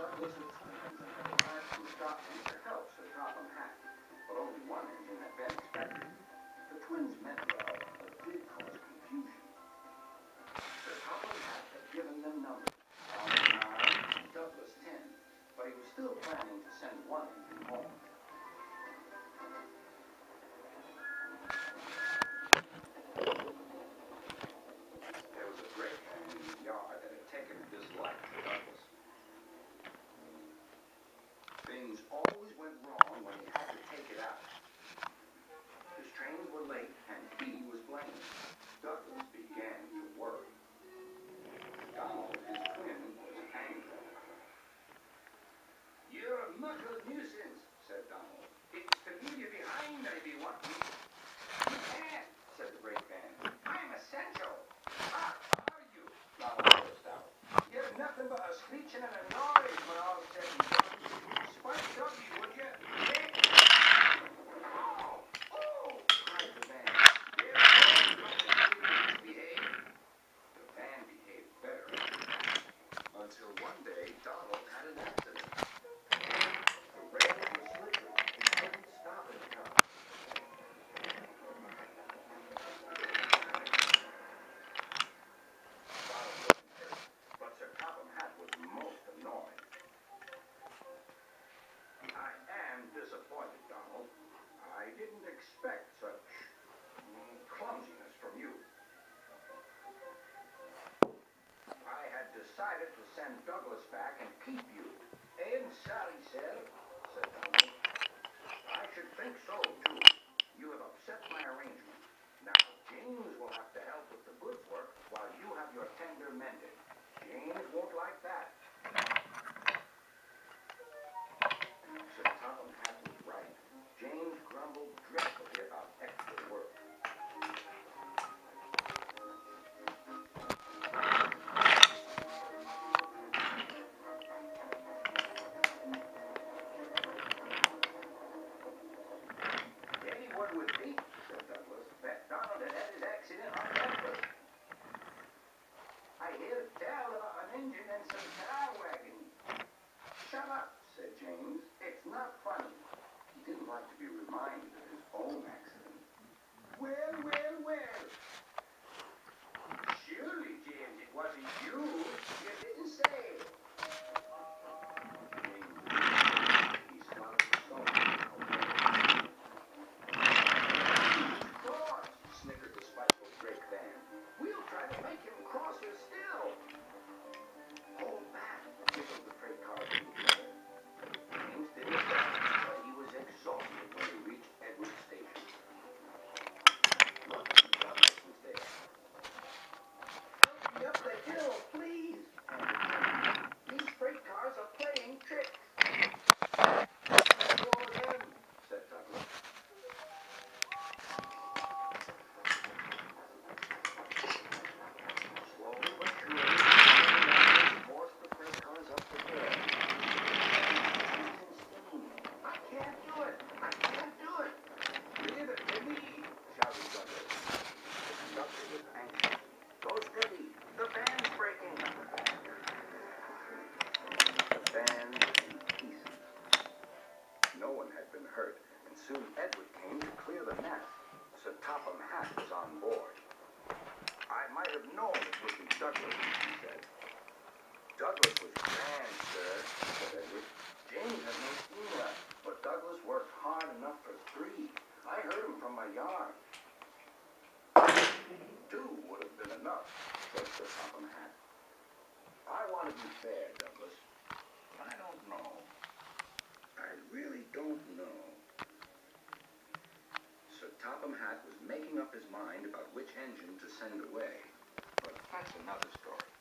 Douglas and twins and they had from Scotland to help Sir Topham Hatt, but only one engine had been expected. The twins meant well, but did cause confusion. Sir Topham Hatt had given them numbers, Down 9, Douglas 10, but he was still planning to send one engine home. There was a brake van in the yard that had taken a dislike to Douglas. Things always went wrong when he had to take it out. His trains were late and he was blamed. Douglas began to worry. Donald, his twin, was angry. "You're a muckle nuisance," said Donald. "It's to leave you behind that you want me." "You can't," said the brake van. "I'm essential." "Ah, are you?" Donald burst out. "You're nothing but a screeching and a noise when all's said and done. Spike up you, would you? Oh! Oh! Cried the van. Behave. The van behaved better until one day Donald had an accident. The rails were slippery. He couldn't stop in time. Donald wasn't hurt, but Sir Topham Hatt was most annoyed. "I am disappointed, Donald. I didn't expect such clumsiness from you. I had decided to send Douglas back and keep you." "I'm sorry, sir," said Donald. "I should think so, too. You have upset my arrangement. Now, James will have to help with the goods work while you have your tender mended. James won't like that." Sir Topham Hatt was right. James grumbled dreadfully about extra work. "Anyone would beat," said Douglas, "that Donald had had his accident on purpose. I hear tell about an engine and some car wagon." "Shut up," said James. "It's not funny." He didn't like to be reminded of his own accident. "Well, well, well. Surely, James, it wasn't you. You didn't say." James he swallowed the salt. "Of course," snickered the spiteful brake van. "We'll try to make him crosser still." "Hold back," whistled the freight car from together. James did his best, but he was exhausted when he reached Edward Station. Luckily, Douglas was there. "Help me up the hill, please," panted James. "These freight cars are playing tricks." "Go them," said Douglas. Slowly but surely, Douglas forced the freight cars up the hill. "I can't do it! I can't do it! Leave it to me!" shouted Douglas. The conductor was anxious. "Go steady! The van's breaking!" The van was in pieces. No one had been hurt, and soon Edward came to clear the mess. Sir Topham Hatt was on board. "I might have known it would be Douglas," he said. "Douglas was grand, sir," said Edward. "James had no steam left, but Douglas worked hard enough for 3. I heard him from my yard." 2 would have been enough, said Sir Topham Hatt. "I want to be fair, Douglas. I don't know. I really don't know." Sir Topham Hatt was making up his mind about which engine to send away, but that's another story.